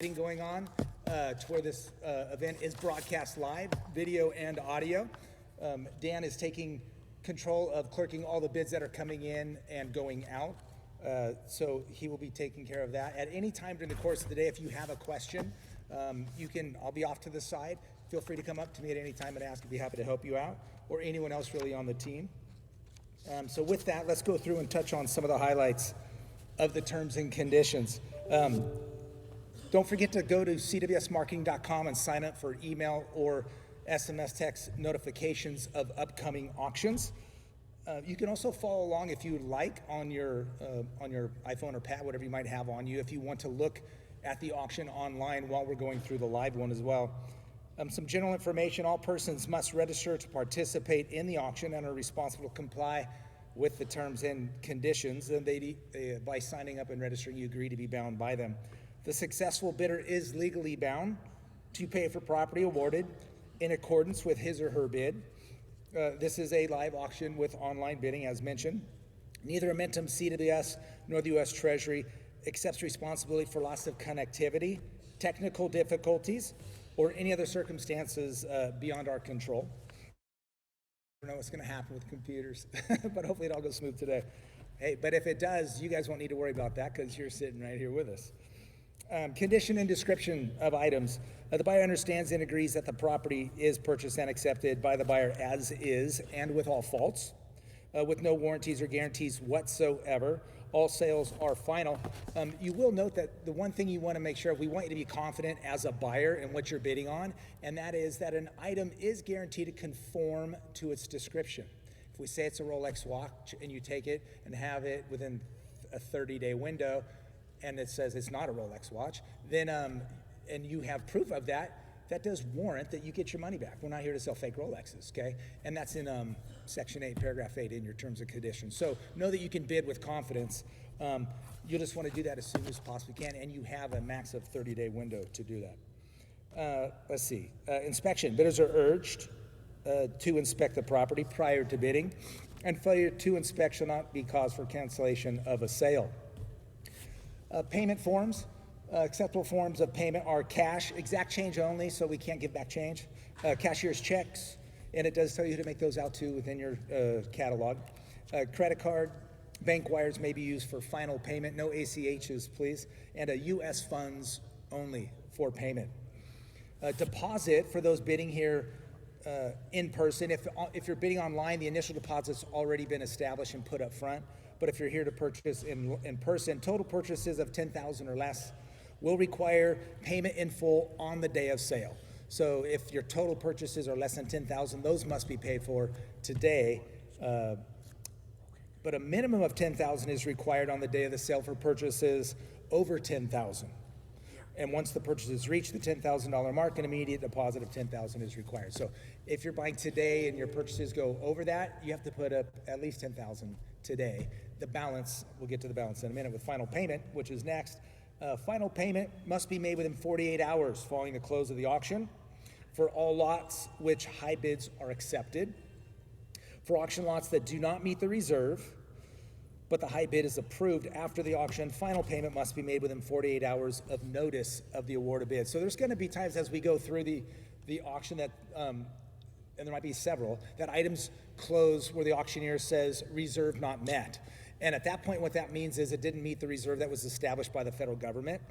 Going on to where this event is broadcast live, video and audio. Dan is taking control of clerking all the bids that are coming in and going out. So he will be taking care of that. At any time during the course of the day, if you have a question, I'll be off to the side. Feel free to come up to me at any time and ask. I'd be happy to help you out, or anyone else really on the team. So with that, let's go through and touch on some of the highlights of the terms and conditions. Don't forget to go to cwsmarketing.com and sign up for email or SMS text notifications of upcoming auctions. You can also follow along if you like on your iPhone or pad, whatever you might have on you, if you want to look at the auction online while we're going through the live one as well. Some general information: all persons must register to participate in the auction and are responsible to comply with the terms and conditions, and by signing up and registering, you agree to be bound by them. The successful bidder is legally bound to pay for property awarded in accordance with his or her bid. This is a live auction with online bidding, as mentioned. Neither Amentum, CWS, nor the U.S. Treasury accepts responsibility for loss of connectivity, technical difficulties, or any other circumstances beyond our control. I don't know what's going to happen with computers, but hopefully it all goes smooth today. Hey, but if it does, you guys won't need to worry about that because you're sitting right here with us. Condition and description of items. The buyer understands and agrees that the property is purchased and accepted by the buyer as is and with all faults, with no warranties or guarantees whatsoever. All sales are final. You will note that the one thing you want to make sure of, we want you to be confident as a buyer in what you're bidding on, and that is that an item is guaranteed to conform to its description. If we say it's a Rolex watch and you take it and have it within a 30-day window, and it says it's not a Rolex watch, then and you have proof of that, that does warrant that you get your money back. We're not here to sell fake Rolexes, okay? And that's in Section 8, Paragraph 8 in your terms and conditions. So know that you can bid with confidence. You'll just want to do that as soon as possibly can, and you have a max of 30-day window to do that. Let's see. Inspection. Bidders are urged to inspect the property prior to bidding, and failure to inspect shall not be cause for cancellation of a sale. Payment forms. Acceptable forms of payment are cash, exact change only, so we can't give back change. Cashier's checks, and it does tell you who to make those out to within your catalog. Credit card, bank wires may be used for final payment, no ACHs, please, and U.S. funds only for payment. Deposit for those bidding here in person. If you're bidding online, the initial deposit's already been established and put up front. But if you're here to purchase in person, total purchases of $10,000 or less will require payment in full on the day of sale. So if your total purchases are less than $10,000, those must be paid for today. But a minimum of $10,000 is required on the day of the sale for purchases over $10,000. And once the purchases reach the $10,000 mark, an immediate deposit of $10,000 is required. So if you're buying today and your purchases go over that, you have to put up at least $10,000 today. The balance, we'll get to the balance in a minute with final payment, which is next. Final payment must be made within 48 hours following the close of the auction for all lots which high bids are accepted. For auction lots that do not meet the reserve, but the high bid is approved after the auction, final payment must be made within 48 hours of notice of the award of bid. So there's going to be times as we go through the auction that, and there might be several, that items close where the auctioneer says reserve not met. And at that point, what that means is it didn't meet the reserve that was established by the federal government.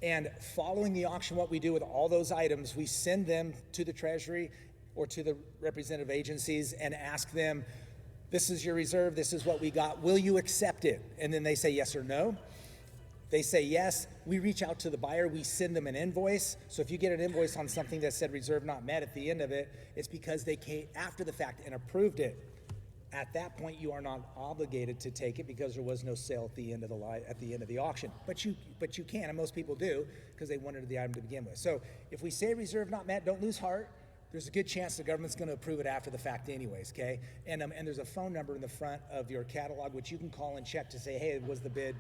And following the auction, what we do with all those items, we send them to the Treasury or to the representative agencies and ask them, this is your reserve, this is what we got, will you accept it? And then they say yes or no. They say yes, we reach out to the buyer, we send them an invoice. So if you get an invoice on something that said reserve not met at the end of it, it's because they came after the fact and approved it. At that point, you are not obligated to take it because there was no sale at the end of the auction. But you can, and most people do, because they wanted the item to begin with. So if we say reserve not met, don't lose heart. There's a good chance the government's going to approve it after the fact anyways, okay? And there's a phone number in the front of your catalog which you can call and check to say, hey, was the bid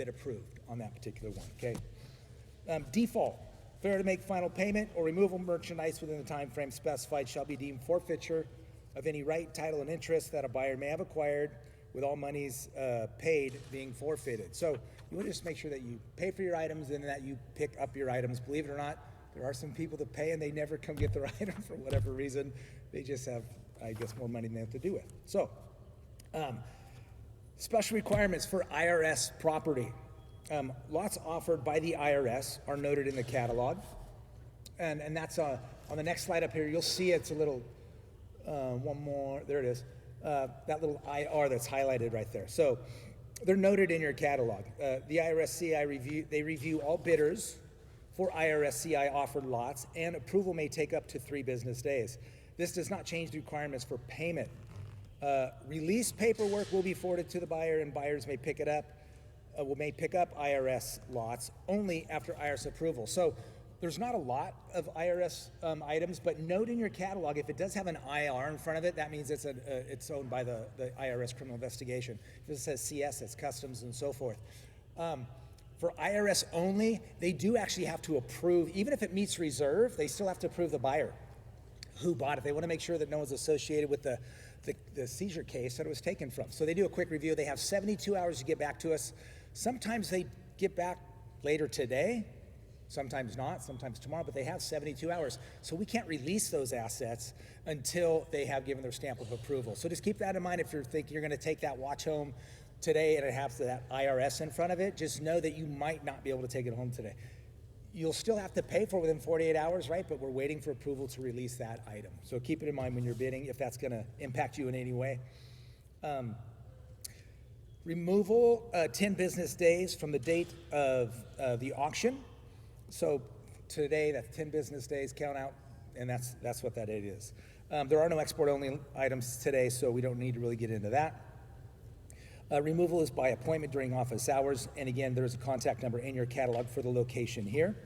approved on that particular one, okay? Default. Failure to make final payment or removal of merchandise within the time frame specified shall be deemed forfeiture of any right, title, and interest that a buyer may have acquired with all monies paid being forfeited. So you want to just make sure that you pay for your items and that you pick up your items. Believe it or not, there are some people that pay and they never come get their item for whatever reason. They just have, I guess, more money than they have to do with. So, special requirements for IRS property. Lots offered by the IRS are noted in the catalog. And that's on the next slide up here. You'll see it's a little, one more, there it is. That little IR that's highlighted right there. So they're noted in your catalog. The IRS CI they review all bidders for IRS CI offered lots, and approval may take up to 3 business days. This does not change the requirements for payment. Release paperwork will be forwarded to the buyer, and buyers may pick it up, may pick up IRS lots only after IRS approval. So there's not a lot of IRS items, but note in your catalog, if it does have an IR in front of it, that means it's owned by the IRS criminal investigation. If it says CS, it's customs and so forth. For IRS only, they do actually have to approve, even if it meets reserve, they still have to approve the buyer who bought it. They want to make sure that no one's associated with the seizure case that it was taken from. So they do a quick review. They have 72 hours to get back to us. Sometimes they get back later today, sometimes not, sometimes tomorrow, but they have 72 hours. So we can't release those assets until they have given their stamp of approval. So just keep that in mind if you're thinking you're going to take that watch home today and it has that IRS in front of it. Just know that you might not be able to take it home today. You'll still have to pay for it within 48 hours, right? But we're waiting for approval to release that item. So keep it in mind when you're bidding if that's going to impact you in any way. Removal 10 business days from the date of the auction. So today, that's 10 business days, count out, and that's what that date is. There are no export-only items today, so we don't need to really get into that. Removal is by appointment during office hours, and again, there's a contact number in your catalog for the location here.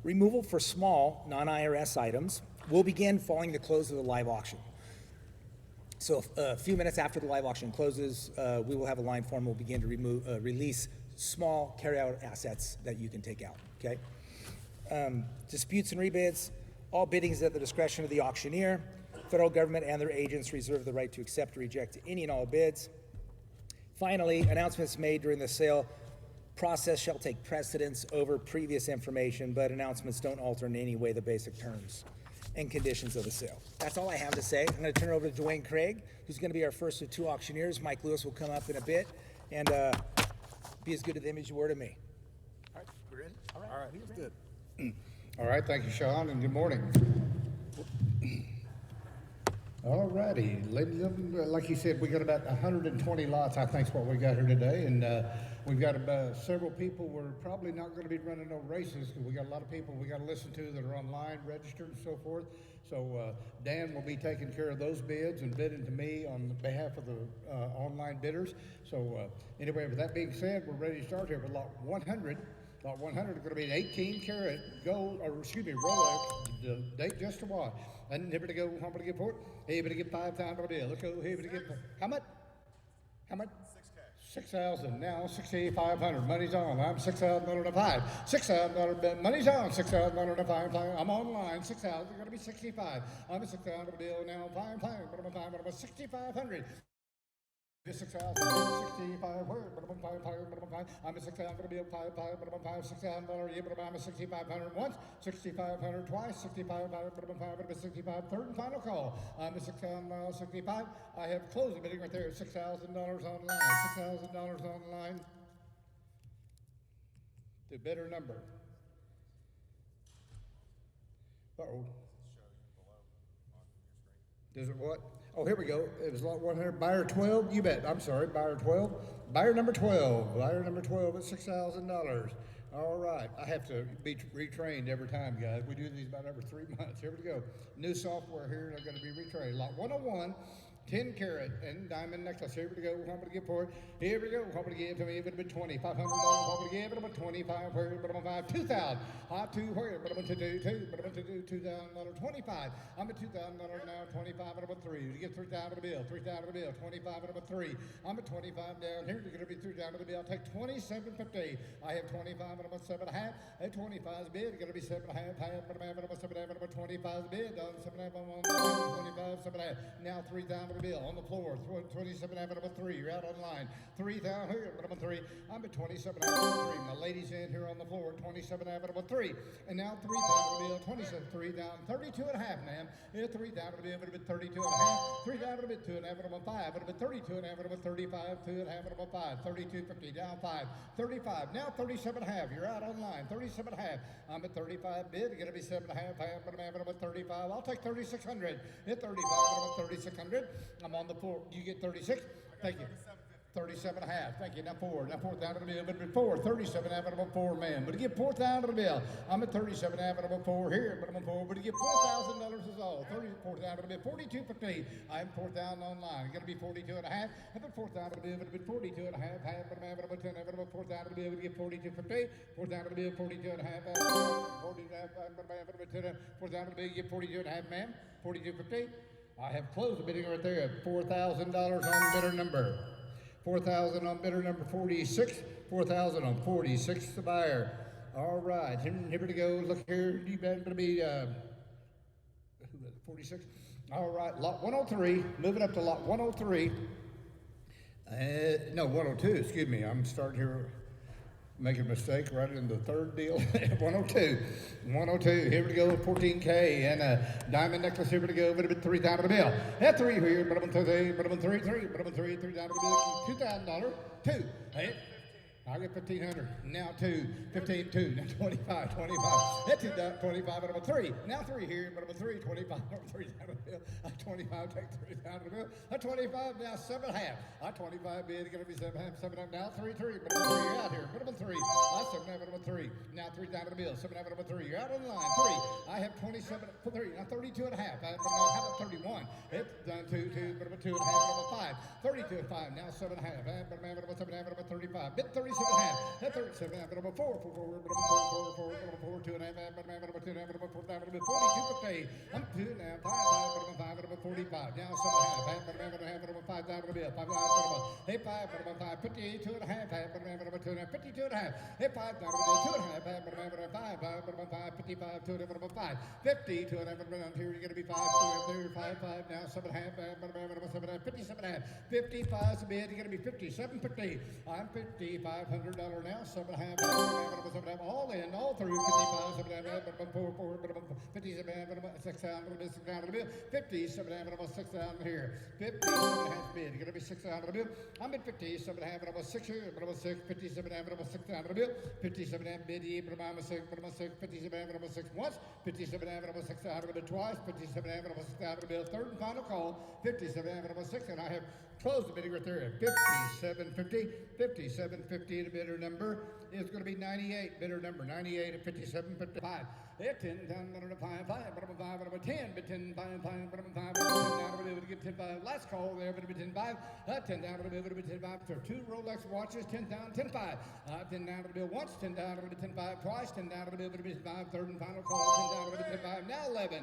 Removal for small, non-IRS items will begin following the close of the live auction. So a few minutes after the live auction closes, we will have a line form. We'll begin to release small carryout assets that you can take out, okay? Disputes and rebids, all bidding is at the discretion of the auctioneer. Federal government and their agents reserve the right to accept or reject any and all bids. Finally, announcements made during the sale process shall take precedence over previous information, but announcements don't alter in any way the basic terms and conditions of the sale. That's all I have to say. I'm going to turn it over to Dwayne Craig, who's going to be our first of 2 auctioneers. Mike Lewis will come up in a bit and be as good to them as you were to me. All right, we're in? All right, that's good. All right, thank you, Sean, and good morning. All righty, ladies and gentlemen, like you said, we got about 120 lots, I think is what we got here today, and we've got several people. We're probably not going to be running no races because we got a lot of people we got to listen to that are online, registered, and so forth. So Dan will be taking care of those bids and bidding to me on behalf of the online bidders. So anyway, with that being said, we're ready to start here with lot 100. Lot 100 is going to be an 18-karat gold, or excuse me, Rolex, the date just to watch. And here to go, how much to get for it? Here to get 5 times on the bill. Let's go, here to get, how much? How much? 6,000. Now 6,500. Money's on. I'm $6,000 to 5. $6,000. Money's on. $6,000 to 5. I'm online. 6,000. It's going to be 65. I'm a $6,000 bill now. 5. But I'm 6,500. 6,000, 65, where? I'm a 6,000 bill, 5, $6,000, yeah, but I'm a 6,500 once, 6,500 twice, 6,500, 65, third and final call. I'm a 6,000, 65. I have closing bidding right there, $6,000 online, $6,000 online. The bidder number. Uh-oh. Does it what? Oh, here we go. It was lot 100. Buyer 12, you bet. I'm sorry, buyer 12. Buyer number 12. Buyer number 12 at $6,000. All right. I have to be retrained every time, guys. We do these about every 3 months. Here we go. New software here, and I'm going to be retrained. Lot 101. 10 karat and diamond necklace. Here we go. How much to get for it? Here we go. How much to give to me? If it be $2,500. How much to give? But I'm 25. Where? But I'm 5. 2,000. Hot 2. Where? But I'm to do 2. But I'm to do $2,000. 25. I'm at $2,000 now. 25. But I'm 3. You get 3,000 a bill. 3,000 a bill. 25. But I'm 3. I'm at 25 down here. You're gonna be 3,000 a bill. I'll take 27.50. I have 25. But I'm at 7.5. At 25's a bid. You're gonna be 7.5. But I'm at 7.5. But I'm at 25's a bid. 7.5. I'm on 25. 7.5. Now 3,000. to the bill. On the floor, 27 half number 3. You're out on line. 3,000 here, number 3. I'm at 27 half number 3. My ladies in here on the floor, 27 half number 3. And now 3,000 to the bill, 27, 3 down, 32 and a half, ma'am. Yeah, 3,000 to the bill, would have been 32 and a half. 3,000 to the bill, 2 and a half number 5. Would have been 32 and a half number 35, 2 and a half number 5. 32.50 down 5. 35. Now 37 half. You're out on line. 37 half. I'm at 35 bid. Going to be 7 half. But I'm having about 35. I'll take 3,600. Hit 35. I'm at 3,600. I'm on the floor. You get 36. Thank you. 37 half. Thank you. Now 4. Now 4,000 to the bill. But 4. 37 half. About 4 man. But to get 4,000 to the bill. I'm at 37 half. About 4 here. But I'm on 4. But to get $4,000 is all. 34,000 to the bill. 42.50. I'm 4,000 online. It's going to be 42 and a half. I'm at 4,000 to the bill. But it's 42 and a half. Half. But I'm having about 10. About 4,000 to the bill. We get 42.50. 4,000 to the bill. 42 and a half. 40 and a half. But I'm having about 10. 4,000 to the bill. You get 42 and a half, ma'am. 42.50. I have closed the bidding right there at $4,000 on bidder number. 4,000 on bidder number 46. 4,000 on 46, the buyer. All right, here we go. Look here, you better to be 46. All right, lot 103. Moving up to lot 103. No, 102. Excuse me. I'm starting here. Making a mistake right in the third deal. 102. 102. Here we go. 14K and a diamond necklace. Here we go. But a bit 3,000 to the bill. At 3 here. But I'm 3. But I'm 3. 3. But I'm 3. 3,000 to the bill. $2,000. 2. Hey. I get 1,500. Now 2, 15, 2, now 25, 25. That's it, 25, but I'm a 3. Now 3 here, but I'm a 3, 25, I'm 3 down the bill. I 25, take 3 down the bill. I 25, now 7 half. I 25 bid, gonna be 7 half, 7 half, now 3, 3, but I'm 3 out here. But I'm a 3. I 7 half, but I'm a 3. Now 3 down the bill, 7 half, but I'm a 3. You're out on the line, 3. I have 27, 3, now 32 and a half. How about 31? It's done 2, 2, but I'm a 2 and a half, but I'm a 5. 32 and 5, now 7 and a half. But I'm a 7 and a half, but I'm a 35. Bid 37 and a half. That's 37 and a half, but I'm a 4, 4, 4, but I'm a 4, 4, 4, but I'm a 4, 2 and a half, but I'm a 2 and a half, but I'm a 4, 5, but I'm a 42 for pay. I'm 2 now, 5, 5, but I'm a 5, but I'm a 45. Now 7 and a half, but I'm a half, but I'm a 5 down to the bill. 5, 5, but I'm a, hey, 5, but I'm a 5, 58, 2 and a half, but I'm a 2 and a half, 52 and a half. Hey, 5 down to the bill, 2 and a half, but I'm a 5, 5, but I'm a 5, 55, 2 and a half, but I'm a 5. 50, 2 and a half, but I'm here, you're going to be 5, 2 and 5, 5, now 7 and a half, but I'm a 7 and a half, 57 and a half. 55 is a bid, you're going to be 57, 50. I'm $5,500 now, 7 and a half. All in, all through 55, 7 but 4, 4, but 57, but 6 down, but 6 down to the bill. 57, but 6 down here. 57 and a half bid. You're gonna be 6 down to the bill. I'm at 57 and a half, but I'm 6 here, but I'm 6, 57 and a half, but I'm 6 down to the bill. 57 and a half bid, but I'm 6, but I'm 6, 57 and a half, but I'm 6 once. 57 and a half, but I'm 6 down to the bill twice. 57 and a half, but I'm 6 down to the bill. Third and final call. 57 and a half, but I'm 6, and I have closed the bidding right there at 57.50. 57.50. The bidder number is going to be 98. Bidder number 98 at 57.55. At 10 down, but I'm 5, 5, but I'm 5, but I'm 10, but 10, 5, 5, but I'm 5, but I'm 10 down, but I'm able to get 10, 5. Last call there, but I'm 10, 5. 10 down, but I'm able to be 10, 5. So 2 Rolex watches, 10 down, 10, 5. 10 down, but I'm once, 10 down, but I'm 10, 5 twice, 10 down, but I'm able to be 10, 5. Third and final call, 10 down, but I'm 10, 5. Now 11.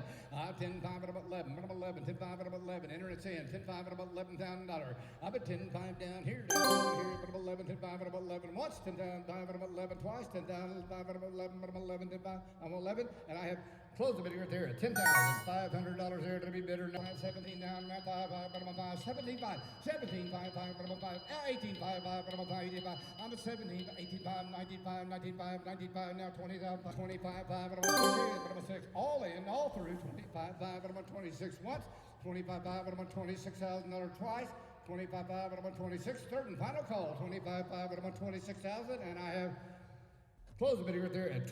10, 5, but I'm 11, but I'm 11. 10, 5, but I'm 11. Enter it's in. 10, 5, but I'm $11,000. I'm at 10, 5 down here, but I'm 11, 10, 5, but I'm 11 once, 10 down, 5, but I'm 11 twice, 10 down, 5, but I'm 11, but I'm 11, 10, 5, I'm 11, and I have closed the bidding right there at $10,500 there to be bidder. Now 17 down, now 5, 5, but I'm 5, 17, 5, 17, 5, 5, but I'm 5, 18, 5, 5, but I'm 5, 85. I'm at 17, 18, 5, 19, 5, 19, 5, 19, 5, now 20, 25, 5, but I'm 6, but I'm 6, all in, all through, 25, 5, but I'm 26 once, 25, 5, but I'm $26,000 twice. 25, 5, but I'm on 26. Third and final call. 25, 5, but I'm on 26,000, and I have closed the bidding right there at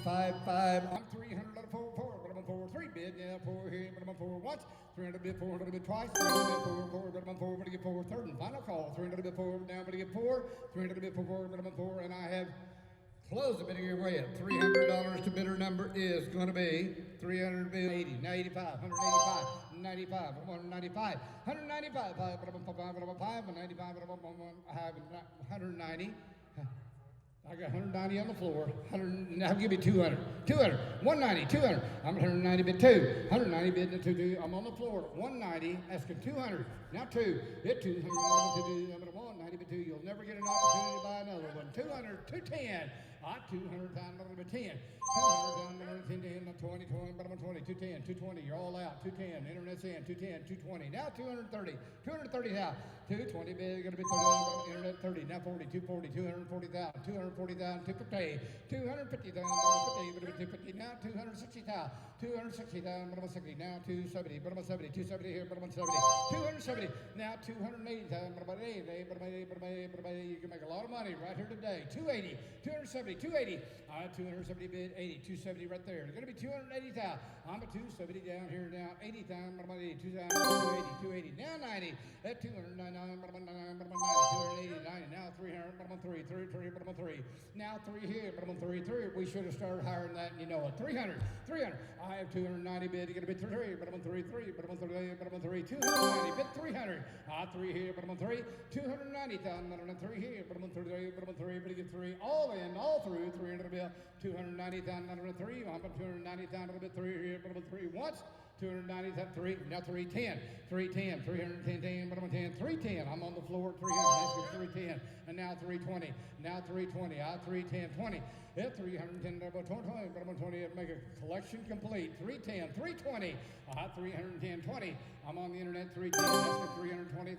25, 5. I'm 300 on 4, 4, but I'm on 4, 3 bid. Yeah, 4 here, but I'm on 4 once. 300 bid, 400 bid twice. 300 bid, 4, 4, but I'm on 4, but I get 4. Third and final call. 300 bid, 4, down, but I get 4. 300 bid, 4, but I'm on 4, and I have closed the bidding away at $300. The bidder number is going to be 380, 95, 185, 95, 195, 195, but I'm 5, but I'm 5, 95, but I have 190. I got 190 on the floor. 100, I'll give you 200. 200, 190, 200. I'm 190 bid 2. 190 bid 2. I'm on the floor. 190, asking 200. Now 2. Bid 200. I'm at 190 bid 2. You'll never get an opportunity to buy another one. 200, 210. $200,000, 10. $200,000, 10, 10, 20, 20, 210, 220, you're all out. 210, internet's in. 210, 220. Now 230, 230 now. 220 bid, gonna be 30, internet 30. Now 40, 240, 240,000, 240,000, 250, 250,000, 250, now 260,000, 260,000, 60, now 270, 70, 270 here, 70, 270, now 280,000, you can make a lot of money right here today. 280, 270, 280, 270 bid, 80, 270 right there. It's gonna be 280,000. I'm at 270 down here now, 80,000, 280, 280, now 90, at 299, 280, 90, now 300, 3, 3, now 3 here, 3. We should have started higher than that, and you know it. 300, 300. I have 290 bid, you're gonna be 3, 3, 3, 3, 290 bid, 300. 3 here, 3, 290,000, 3 here, 3, but you get 3, all in, all through, 300 bill, 290,000, 3, I'm at 290,000, 3 here, 3 once. 290, 3, now 310, 310, 310, 10, 310, I'm on the floor, 300, 310, and now 320, now 320, 310, 20, yeah, 310, 20, make a collection complete, 310, 320, 310, 20, I'm on the internet, 310, that's for 320,000,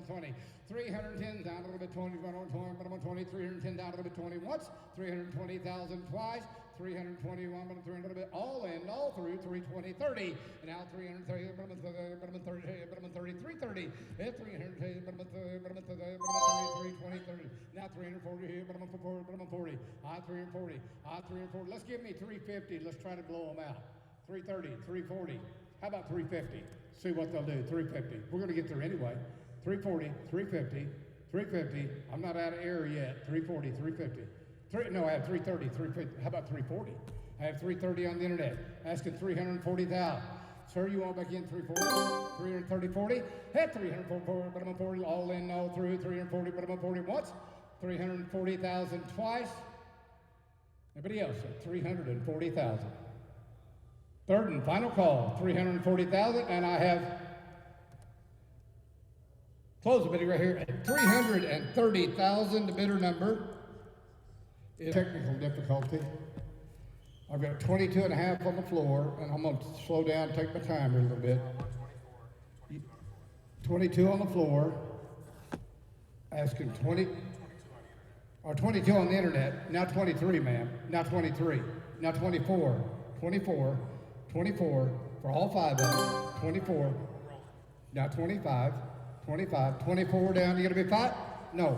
20, 310,000, 20, 20, 310,000, 20 once, 320,000 twice, 321, 300, all in, all through, 320, 30, and now 330, 330, 330, 330, 320, 30, now 340 here, 40, 340, 340, let's give me 350, let's try to blow them out, 330, 340, how about 350, see what they'll do, 350, we're going to get there anyway, 340, 350, 350, I'm not out of air yet, 340, 350, no, I have 330, 350. How about 340? I have 330 on the internet. Asking 340,000. Sir, you want back in 340? 330, 40? Hey, 340, but I'm 40, all in, all through, 340, but I'm 40 once. 340,000 twice. Anybody else? 340,000. Third and final call, 340,000, and I have close the bidding right here at 330,000, the bidder number. Technical difficulty. I've got 22 and a half on the floor, and I'm going to slow down, take my time here a little bit. 22 on the floor, asking 20, or 22 on the internet, now 23, ma'am, now 23, now 24, 24, 24, for all 5 of them, 24, now 25, 25, 24 down, you gonna be 5? No,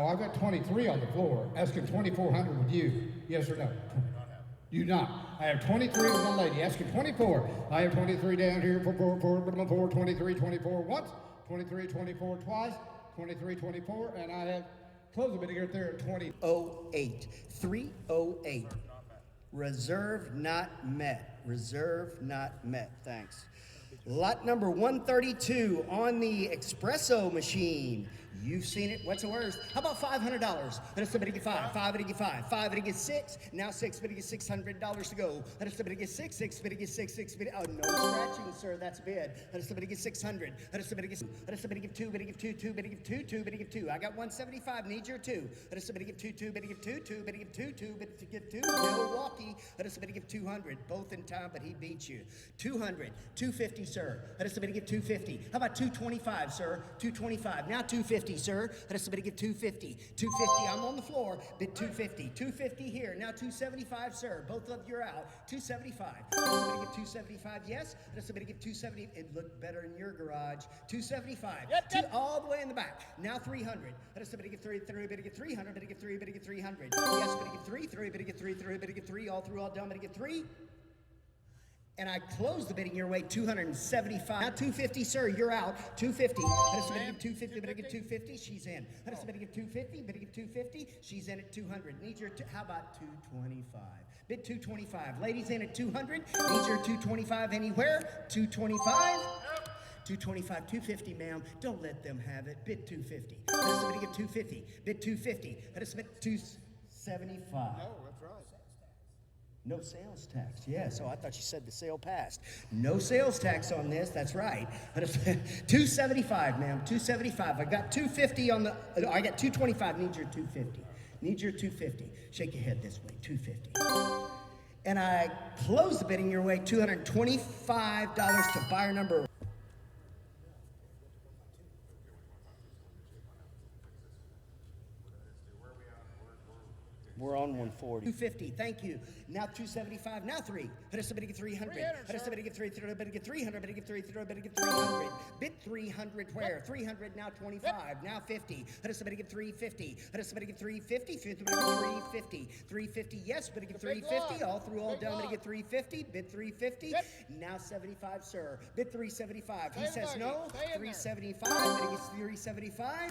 I've got 23 on the floor, asking 2,400 with you. Yes or no? You not. I have 23 with my lady, asking 24. I have 23 down here for 23, 24 once, 23, 24 twice, 23, 24, and I have closed the bidding right there at 308. 308. Reserve not met. Reserve not met. Thanks. Lot number 132 on the espresso machine. You've seen it. What's the worst? How about $500? Let somebody get 5. 5 to get 5. 5 to get 6. Now 6 bid to get $600 to go. Let somebody get 6. 6 bid to get 6. 6 bid. Oh, no scratching, sir. That's a bid. Let somebody get 600. Let somebody get. Let somebody give 2 bid to give 2. 2 bid to give 2. 2 bid to give 2. I got 175. Need your 2. Let somebody give 2. 2 bid to give 2. 2 bid to give 2. 2 bid to give 2. Milwaukee. Let somebody give 200. Both in time, but he beats you. 200. 250, sir. Let somebody give 250. How about 225, sir? 225. Now 250. Sir, let somebody give 250. 250, I'm on the floor, bid 250. 250 here, now 275, sir. Both of you are out. 275. Let somebody give 275, yes. Let somebody give 270. It looked better in your garage. 275. Yep. All the way in the back. Now 300. Let somebody give 3, bid to get 300, bid to get 3, bid to get 300. Yes, bid to get 3, bid to get 3, bid to get 3, all through, all done, bid to get 3. And I closed the bidding your way, 275. Now 250, sir, you're out. 250. Let us somebody give 250, but I get 250, she's in. Let us somebody give 250, but I get 250, she's in at 200. Needs your, how about 225? Bid 225. Ladies in at 200. Needs your 225 anywhere? 225? 225, 250, ma'am. Don't let them have it. Bid 250. Let us somebody give 250. Bid 250. Let us bid 275. No, that's right. No sales tax, yes. Oh, I thought you said the sale passed. No sales tax on this, that's right. $275, ma'am, $275. I got $250 on the, I got $225, need your $250. Need your $250. Shake your head this way, $250. And I close the bidding your way, $225 to buyer number. We're on 140. 250, thank you. Now 275, now 3. Hit us somebody get 300. Hit us somebody get 300, somebody get 300, somebody get 300, somebody get 300. Bid 300 where? 300, now 25, now 50. Hit us somebody get 350. Hit us somebody get 350, 350. 350, yes, somebody get 350. All through, all down, somebody get 350. Bid 350. Now 75, sir. Bid 375. He says no. 375, somebody gets 375.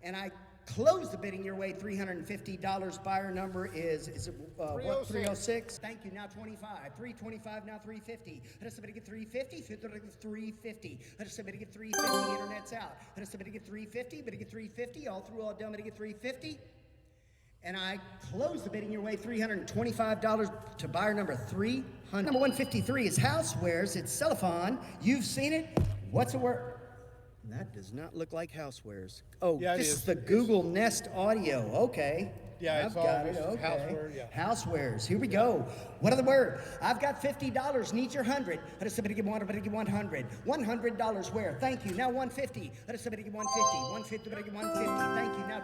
And I close the bidding your way, $350. Buyer number is what, 306? Thank you, now 25. 325, now 350. Let us somebody get 350, 350. Let us somebody get 350, internet's out. Let us somebody get 350, but get 350, all through, all down, but get 350. And I close the bidding your way, $325 to buyer number 300. Number 153 is housewares, it's cellophane. You've seen it. What's the word? That does not look like housewares. Oh, Yeah, this it is is. the Google Nest audio. Okay. Yeah, I've it's all got it. this is Okay. houseware, yeah. Housewares. Here we go. What are the word? I've got $50. Need your 100. Let us somebody give 100. Somebody give 100. $100 where? Thank you. Now 150. Let us somebody give 150. 150. Somebody give 150. Thank you. Now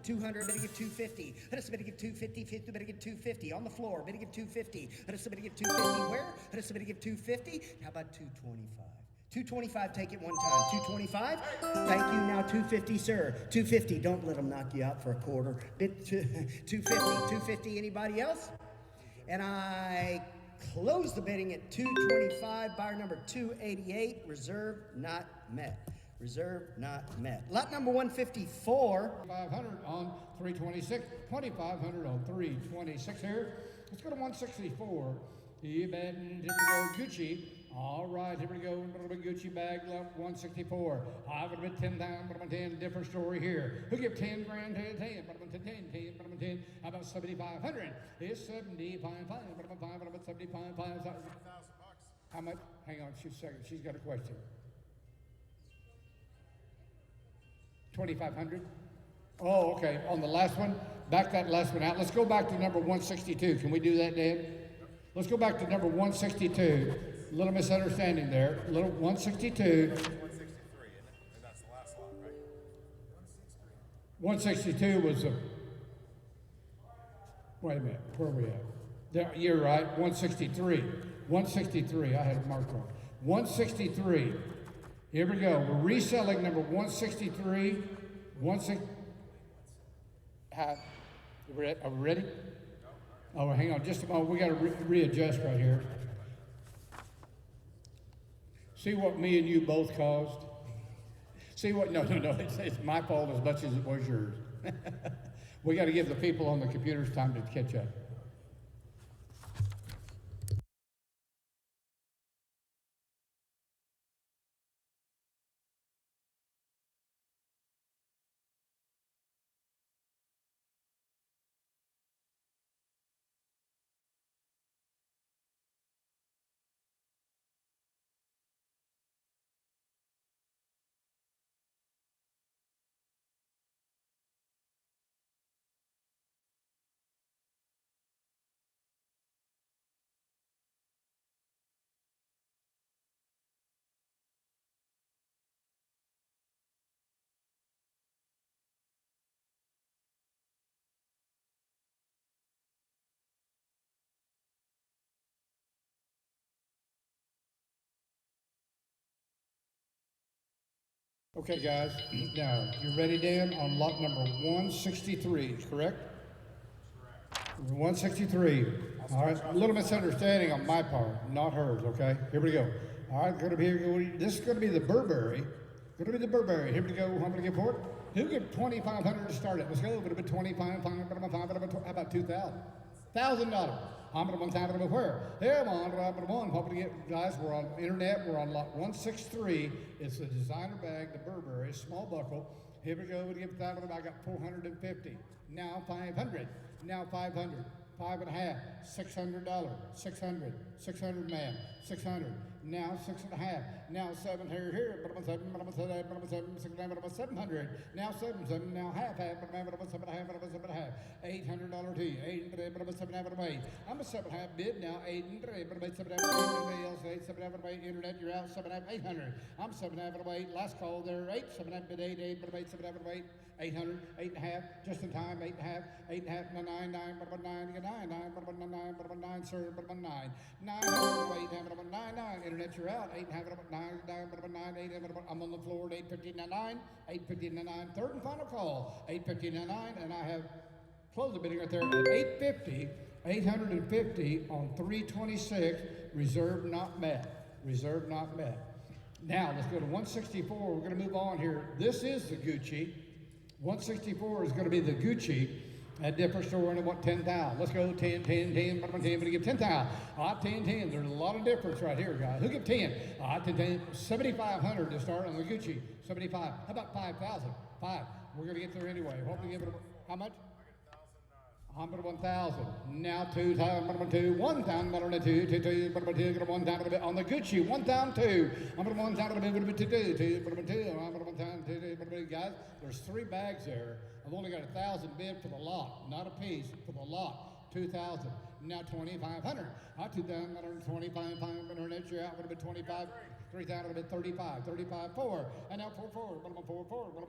200. Somebody give 250. Let us somebody give 250. Somebody give 250 on the floor. Somebody give 250. Let us somebody give 250 where? Let us somebody give 250. How about 225? 225, take it one time. 225, thank you. Now 250, sir. 250, don't let them knock you out for a quarter. Bid 250, 250, anybody else? And I close the bidding at 225, buyer number 288, reserve not met. Reserve not met. Lot number 154. 500 on 326, 2,500 on 326 here. Let's go to 164. You bet, here we go, Gucci. All right, here we go. A little bit Gucci bag, 164. I would have been 10,000, 10. Different story here. Who give 10 grand to 10? 10. How about 7,500? It's 75,500. About 75,500. How much? Hang on, just a second. She's got a question. 2,500. Oh, okay. On the last one, back that last one out. Let's go back to number 162. Can we do that, Dan? Let's go back to number 162. A little misunderstanding there. A little 162. 163, and that's the last lot, right? 162 was a. Wait a minute. Where are we at? There, you're right. 163. 163. I had it marked wrong. 163. Here we go. We're reselling number 163. 160. Are we ready? Oh, hang on just a moment. We got to readjust right here. See what me and you both caused? See what? No. It's my fault as much as it was yours. We got to give the people on the computers time to catch up. Okay, guys. Now, you ready, Dan, on lot number 163, correct? 163. All right, a little misunderstanding on my part, not hers, okay? Here we go. All right, this is going to be the Burberry. Here we go. I'm going to give for it. Who give 2,500 to start it? Let's go. A little bit 2,500. How about 2,000? $1,000. I'm going to where? Here, guys, we're on internet. We're on lot 163. It's the designer bag, the Burberry, small buckle. Here we go. We give that. I got 450. Now 500. Now 500. 5 and a half, $600, 600, 600 ma'am, 600, now 6 and a half, now 7 here, but 7, 700, now 7, now half, 7 and a half, $800 to you, 8, I'm a 7 and a half bid now, 8 and 3, but 7 and a half, everybody else 8, 7 and a half, internet, you're out, 7 and a half, 800, I'm 7 and a half, 8, last call there, 8, 7 and a half bid 8, but 7 and a half, 8, 800, 8 and a half, just in time, 8 and a half, 8 and a half, 9, 9, 9, 9, 9, sir, 9, 9, 9, internet, you're out, 8 and a half, 9, 9, 8, I'm on the floor at 8:59, 8:59, third and final call, 8:59, and I have closed the bidding right there at 850, 850 on 326, reserve not met, reserve not met. Now, let's go to 164, we're gonna move on here. This is the Gucci. 164 is going to be the Gucci at different store and I want 10,000. Let's go 10, 10, 10, but I'm going to give 10,000. 10, 10. There's a lot of difference right here, guys. Who give 10? 10, 10. 7,500 to start on the Gucci. 75. How about 5,000? 5. We're going to get there anyway. What we give it? How much? 1,000. Now 2,000, 2, 1,000, 2, 2, 2, 2, 1,000 on the Gucci, 1,002. I'm going to 1,000 2, guys. There's 3 bags there. I've only got 1,000 bid for the lot, not a piece, for the lot. 2,000. Now 2,500. 2,125. 500. You're out. Would have been 25. 3,000 bid 35. 35. 4. And now 4. 4. 4.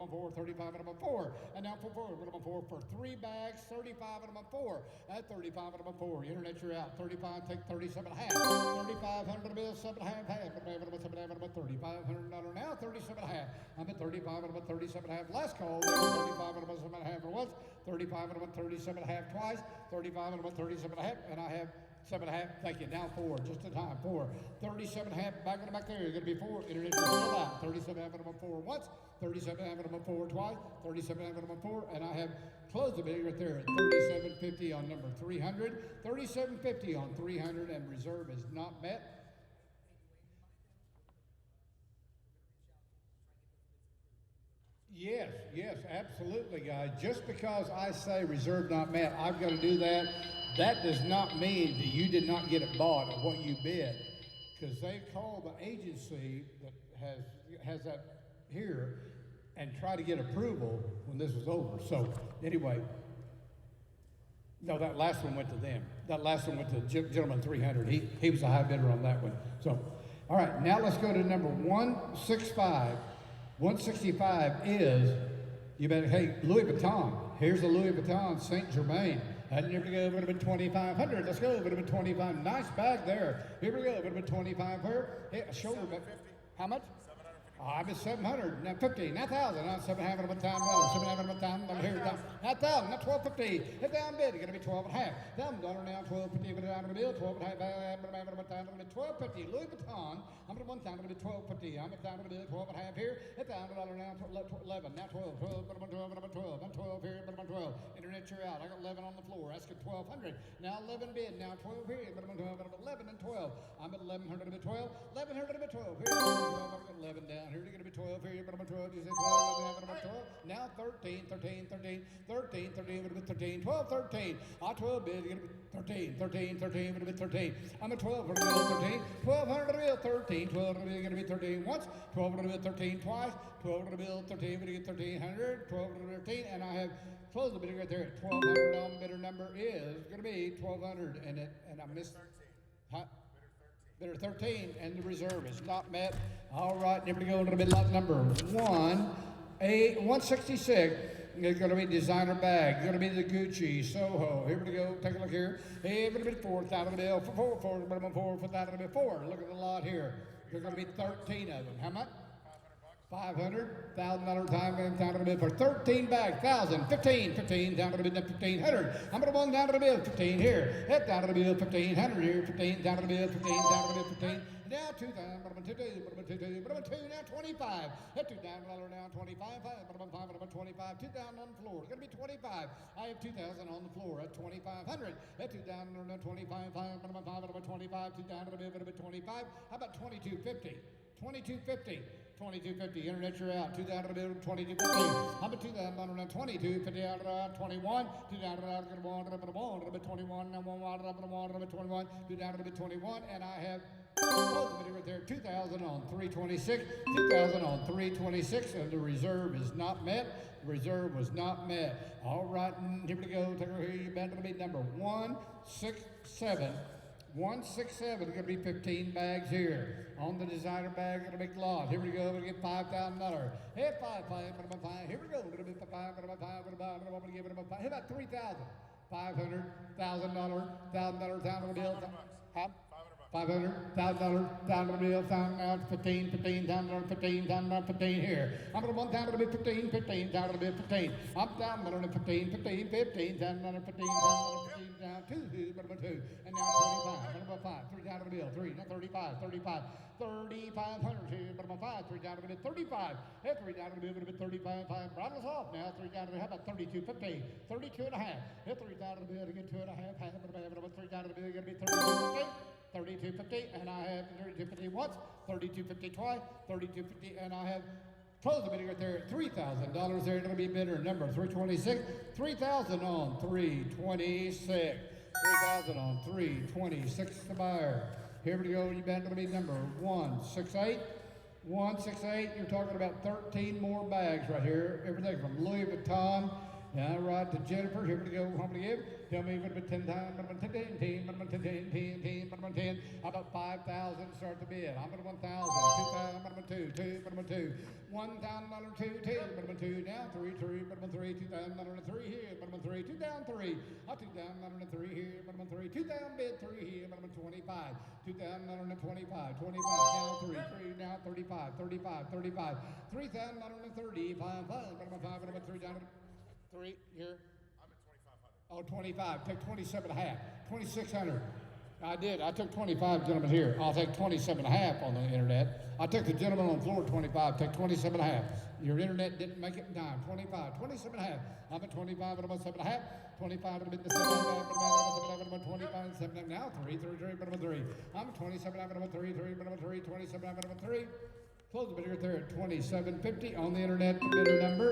4. 35. 4. And now 4. 4 for 3 bags. 35. 4. At 35. 4. Internet, you're out. 35. Take 37 half. 3,500 bill 7 half. 3,500 now. 37 half. I'm at 35. 37 half. Last call. 35. 7 half for once. 35. 37 half twice. 35. 37 half. And I have 7 and a half, thank you. Now 4, just in time. 4. 37 and a half, back on the back there. You're going to be 4. Internet, you're still out. 37 and a half, 4 once. 37 and a half, 4 twice. 37 and a half, 4. And I have closed the bidding right there at 37.50 on number 300. 37.50 on 300, and reserve is not met. Yes, yes, absolutely, guys. Just because I say reserve not met, I've got to do that. That does not mean that you did not get it bought at what you bid, because they call the agency that has that here and try to get approval when this is over. So anyway, no, that last one went to them. That last one went to gentleman 300. He was a high bidder on that one. So, all right, now let's go to number 165. 165 is, you better, hey, Louis Vuitton. Here's a Louis Vuitton Saint Germain. And here we go, would have been 2,500. Let's go, would have been 25. Nice bag there. Here we go, would have been 25 here. Hey, a shoulder bag. How much? I've been 700, now 50, now 1,000, now 700 of a time, 700 of a time, I'm here, now 1,000, now 1,250, hit down bid, it's gonna be 12 and a half, $1,000 now, 1,250, put it down on the bill, 12 and a half, of a time, 1,250, Louis Vuitton, I'm gonna 1,000, it'll be 1,250, I'm at down on the bill, 12 and a half here, $1,000 now, 11, now 12, 12, but I'm 12, I'm 12 here, but I'm 12, internet, you're out, I got 11 on the floor, asking 1,200, now 11 bid, now 12 here, but I'm 12, but I'm 11 and 12, I'm at 1,100 of a 12, 1,100 of a 12, here, 12, I'm at 11 down. Here, you're going to be 12 here, but I'm 12, you say 12, I'm 12. Now 13, 13, 13, 13, 13, would have been 13, 12, 13. 12 bid, you're going to be 13, 13, 13, would have been 13. I'm at 12, would have been 13. 1,200 would have been 13, 12 would have been going to be 13 once, 12 would have been 13 twice, 12 would have been 13, would have been 1,300, 12 would have been 13, and I have closed the bidding right there at 1,200. Now bidder number is going to be 1,200, and I missed. Bidder 13, and the reserve is not met. All right, here we go to the bid lot number 166. It's going to be designer bag. It's going to be the Gucci Soho. Here we go. Take a look here. Here we go. 4,000 bill. 4,000 4. Look at the lot here. There's going to be 13 of them. How much? $500, $1,000 time down to the bid for 13 bags, 1,000, 15, 15 down to the bid, 1,500. I'm going to one down to the bill, 15 here. Head down to the bill, 1,500 here, 15 down to the bill, 15 down to the bill, 15. Now 2,000, but I'm 2, now 25. Head $2,000 now 25, but I'm 5, but I'm 25. 2,000 on the floor. It's going to be 25. I have 2,000 on the floor at 2,500. Head $2,000 now 25, but I'm 5, but I'm 25. 2,000 to the bill, but I'm 25. How about 22.50? 2250. 2250, internet, you're out. 2 down to the middle, 2250. I'm at 2,122, 50 out of 21. 2 down to the 1, 21, 21, 2 down to the 21, and I have close the video right there. 2,000 on 326, 2,000 on 326, and the reserve is not met. The reserve was not met. All right, and here we go. Take her here. You bet it'll be number 167. 167, going to be 15 bags here. On the designer bag, it'll be lot. Here we go, we'll get $5,000. Hey, five, here we go. It'll be $5, I'm going to give it about $5. How about $3,000? $500, $1,000 bill. Huh? $500,000 down to the bill, down to 15, down to 15, down to 15 here. I'm going to one down to the bit 15, down to the bit 15. I'm down to the 15, down to 15, down to 2, and now 25, number 5, 3 down to the bill, 3, now 35, 3,500 here, number 5, 3 down to the bit 35, hey, 3 down to the bill, 35, 5, bridles off now, 3 down to the, how about 32.50, 32 and a half, hey, 3 down to the bill to get 2 and a half, 3 down to the bill, going to be 32.50. 32.50, and I have 32.50 once, 32.50 twice, 32.50, and I have close the bidding right there at $3,000 there. It'll be bidder number 326, 3,000 on 326, 3,000 on 326. The buyer. Here we go. You bet it'll be number 168. 168. You're talking about 13 more bags right here. Everything from Louis Vuitton. Yeah, right to Jennifer. Here we go. How many give? Tell me what about 10 times, what about 10, 10, what about 10, 10, what about 10? How about 5,000? Start the bid. How about 1,000? 2,000, what about 2? 2, what about 2? $1,000, 2, 2, what about 2? Now 3, 3, what about 3? $2,000, 3 here, what about 3? 2 down 3. $2,000, 3 here, what about 3? 2 down bid 3 here, what about 25? $2,000, 25, 25. Now 3, 3, now 35, 35, 35. $3,000, 35, 5, what about 5? What about 3 down? 3 here. I'm at 2,500. Oh, 25. Take 27 and a half. 2,600. I did. I took 25 gentlemen here. I'll take 27 and a half on the internet. I took the gentleman on the floor 25. Take 27 and a half. Your internet didn't make it in time. 25. 27 and a half. I'm at 25 and about 7 and a half. 25 and a bit the 7 and a half. About 25 and 7 and a half. Now 3, 3, 3, but about 3. I'm at 27 and about 3, 3, but about 3, 27 and about 3. Close the bidder right there at $2,750 on the internet. The bidder number